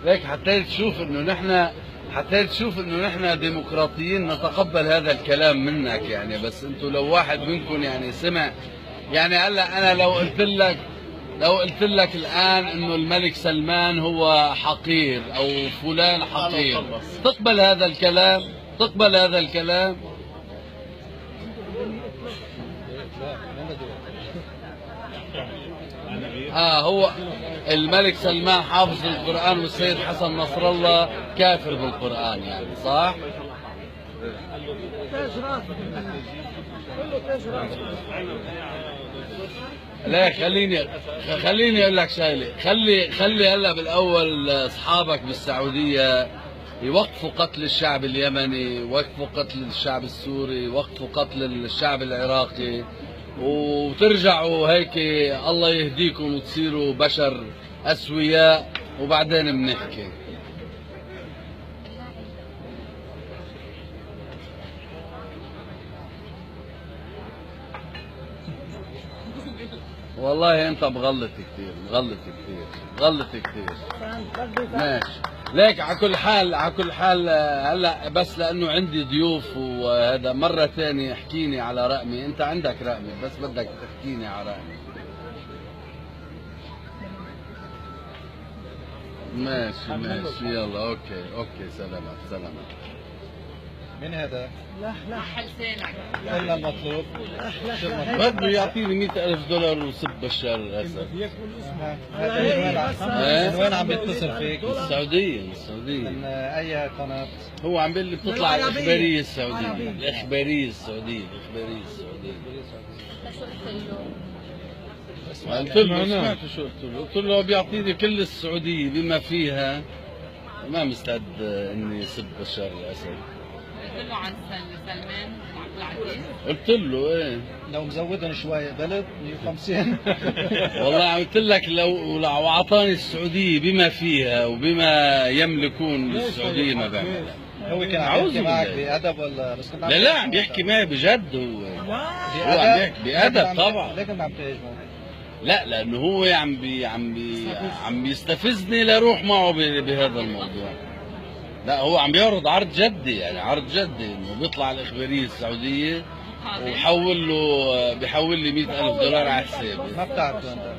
ليك حتى تشوف انه نحن ديمقراطيين نتقبل هذا الكلام منك يعني. بس انتم لو واحد منكم يعني سمع يعني هلا انا لو قلت لك الان انه الملك سلمان هو حقير او فلان حقير، تقبل هذا الكلام؟ تقبل هذا الكلام؟ هو الملك سلمان حافظ القرآن والسيد حسن نصر الله كافر بالقرآن يعني، صح؟ لا خليني اقول لك شغله. خلي هلا بالاول اصحابك بالسعوديه يوقفوا قتل الشعب اليمني، يوقفوا قتل الشعب السوري، يوقفوا قتل الشعب العراقي، وترجعوا هيك الله يهديكم وتصيروا بشر اسوياء وبعدين بنحكي. والله انت مغلط كثير. ماشي. ليك على كل حال هلا بس لانه عندي ضيوف وهذا مرة ثانية احكيني على رقمي. انت عندك رقمي بس بدك تحكيني على رقمي. ماشي يلا اوكي سلامات. مين هذا؟ لا حسينك قلنا المطلوب بده يعطيني $100,000 وسب بشار الاسد. من وين عم بيتصل فيك؟ السعودية. من اي قناة؟ هو عم بيقول لي بتطلع الإخبارية السعودية. قلت له سمعت شو قلت له؟ قلت له بيعطيني كل السعودية بما فيها، ما مستعد اني اسب بشار الاسد. قلت له عن سلمان وعبد العزيز؟ قلت له ايه لو مزودهم شوي بلد 150. والله قلت لك لو اعطاني السعوديه بما فيها وبما يملكون بالسعوديه ما بعمل. هو كان عم يحكي معك بأدب ولا بس كنت لا عم يحكي معي بجد. هو عم يحكي بأدب طبعا. لكن عم تهاجمه؟ لا لانه هو عم بيستفزني لاروح معه بهذا الموضوع. لا هو عم بيعرض عرض جدي يعني، عرض جدي انه بيطلع الاخباريه السعوديه وبيحول لي $100,000 على حسابي. ما بتعرفه انت؟